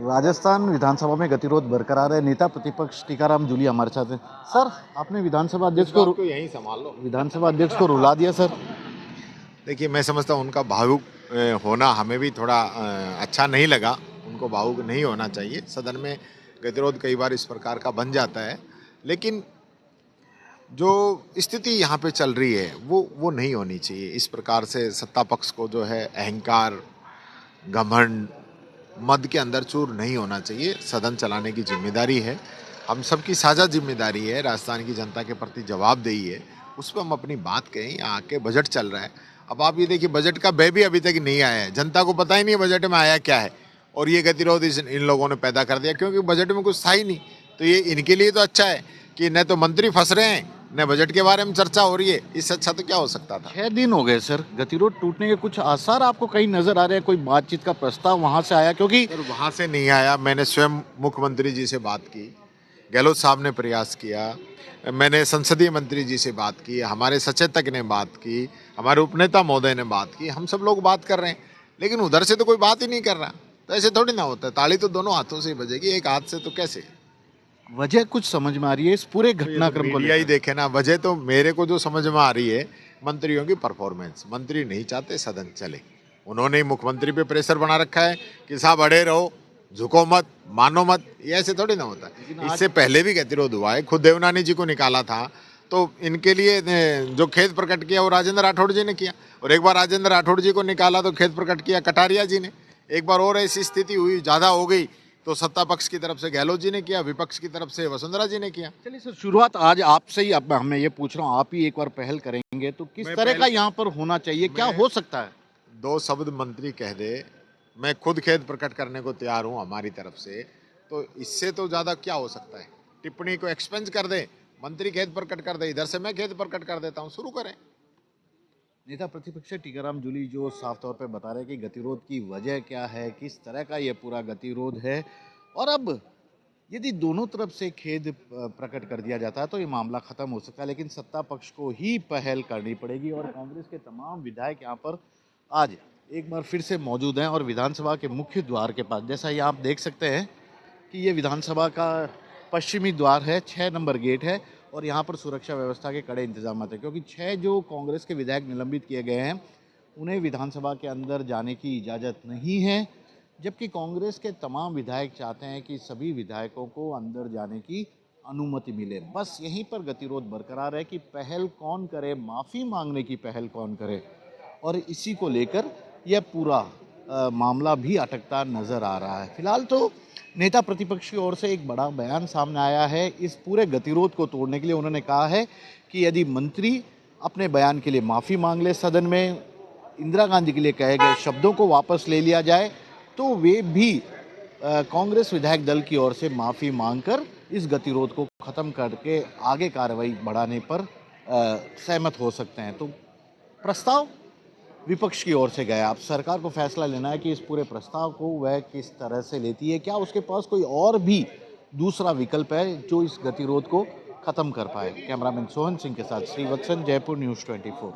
राजस्थान विधानसभा में गतिरोध बरकरार है। नेता प्रतिपक्ष टीकाराम जूली हमारे साथ हैं। सर, आपने विधानसभा अध्यक्ष को यहीं संभाल लो। विधानसभा अध्यक्ष को रुला दिया सर। देखिए, मैं समझता हूँ उनका भावुक होना हमें भी थोड़ा अच्छा नहीं लगा। उनको भावुक नहीं होना चाहिए। सदन में गतिरोध कई बार इस प्रकार का बन जाता है, लेकिन जो स्थिति यहाँ पे चल रही है वो नहीं होनी चाहिए। इस प्रकार से सत्ता पक्ष को जो है अहंकार, घमंड, मद के अंदर चूर नहीं होना चाहिए। सदन चलाने की जिम्मेदारी है, हम सबकी साझा जिम्मेदारी है। राजस्थान की जनता के प्रति जवाबदेही है, उस पर हम अपनी बात कहें। यहाँ के बजट चल रहा है, अब आप ये देखिए बजट का व्यय भी अभी तक नहीं आया है। जनता को पता ही नहीं है बजट में आया क्या है, और ये गतिरोध इन लोगों ने पैदा कर दिया, क्योंकि बजट में कुछ था ही नहीं। तो ये इनके लिए तो अच्छा है कि न तो मंत्री फंस रहे हैं, न बजट के बारे में चर्चा हो रही है। इससे अच्छा तो क्या हो सकता था। 6 दिन हो गए सर, गतिरोध टूटने के कुछ आसार आपको कहीं नजर आ रहे हैं? कोई बातचीत का प्रस्ताव वहां से आया? क्योंकि वहां से नहीं आया। मैंने स्वयं मुख्यमंत्री जी से बात की, गहलोत साहब ने प्रयास किया, मैंने संसदीय मंत्री जी से बात की, हमारे सचेतक ने बात की, हमारे उपनेता महोदय ने बात की, हम सब लोग बात कर रहे हैं, लेकिन उधर से तो कोई बात ही नहीं कर रहा। तो ऐसे थोड़ी ना होता है, ताली तो दोनों हाथों से ही बजेगी, एक हाथ से तो कैसे। वजह कुछ समझ में आ रही है इस पूरे घटनाक्रम को मीडिया ही देखे ना। वजह तो मेरे को जो समझ में आ रही है, मंत्रियों की परफॉर्मेंस। मंत्री नहीं चाहते सदन चले, उन्होंने ही मुख्यमंत्री पे प्रेशर बना रखा है कि साहब अड़े रहो, झुको मत, मानो मत। ये ऐसे थोड़ी ना होता है। इससे पहले भी गतिरोध हुआ है, खुद देवनानी जी को निकाला था, तो इनके लिए जो खेद प्रकट किया वो राजेंद्र राठौड़ जी ने किया, और एक बार राजेंद्र राठौड़ जी को निकाला तो खेद प्रकट किया कटारिया जी ने। एक बार और ऐसी स्थिति हुई, ज़्यादा हो गई, तो सत्ता पक्ष की तरफ से गहलोत जी ने किया, विपक्ष की तरफ से वसुंधरा जी ने किया। चलिए सर, शुरुआत आज आपसे ही, अब मैं ये पूछ रहा हूँ, आप ही एक बार पहल करेंगे तो किस तरह का यहाँ पर होना चाहिए, क्या हो सकता है? 2 शब्द मंत्री कह दे, मैं खुद खेद प्रकट करने को तैयार हूँ हमारी तरफ से, तो इससे तो ज़्यादा क्या हो सकता है। टिप्पणी को एक्सपेंस कर दे, मंत्री खेद प्रकट कर दे, इधर से मैं खेद प्रकट कर देता हूँ, शुरू करें। नेता प्रतिपक्ष टीकाराम जूली जो साफ तौर पे बता रहे हैं कि गतिरोध की वजह क्या है, किस तरह का ये पूरा गतिरोध है, और अब यदि दोनों तरफ से खेद प्रकट कर दिया जाता है तो ये मामला खत्म हो सकता है, लेकिन सत्ता पक्ष को ही पहल करनी पड़ेगी। और कांग्रेस के तमाम विधायक यहाँ पर आज एक बार फिर से मौजूद हैं और विधानसभा के मुख्य द्वार के पास, जैसा ये आप देख सकते हैं कि ये विधानसभा का पश्चिमी द्वार है, 6 नंबर गेट है, और यहाँ पर सुरक्षा व्यवस्था के कड़े इंतजाम हैं, क्योंकि 6 जो कांग्रेस के विधायक निलंबित किए गए हैं उन्हें विधानसभा के अंदर जाने की इजाज़त नहीं है, जबकि कांग्रेस के तमाम विधायक चाहते हैं कि सभी विधायकों को अंदर जाने की अनुमति मिले। बस यहीं पर गतिरोध बरकरार है कि पहल कौन करे, माफ़ी मांगने की पहल कौन करे, और इसी को लेकर यह पूरा मामला भी अटकता नज़र आ रहा है। फिलहाल तो नेता प्रतिपक्ष की ओर से एक बड़ा बयान सामने आया है इस पूरे गतिरोध को तोड़ने के लिए। उन्होंने कहा है कि यदि मंत्री अपने बयान के लिए माफ़ी मांग ले, सदन में इंदिरा गांधी के लिए कहे गए शब्दों को वापस ले लिया जाए, तो वे भी कांग्रेस विधायक दल की ओर से माफ़ी मांगकर इस गतिरोध को ख़त्म करके आगे कार्रवाई बढ़ाने पर सहमत हो सकते हैं। तो प्रस्ताव विपक्ष की ओर से गया, अब सरकार को फैसला लेना है कि इस पूरे प्रस्ताव को वह किस तरह से लेती है। क्या उसके पास कोई और भी दूसरा विकल्प है जो इस गतिरोध को ख़त्म कर पाए? कैमरामैन सोहन सिंह के साथ श्रीवत्सन, जयपुर न्यूज़ 24।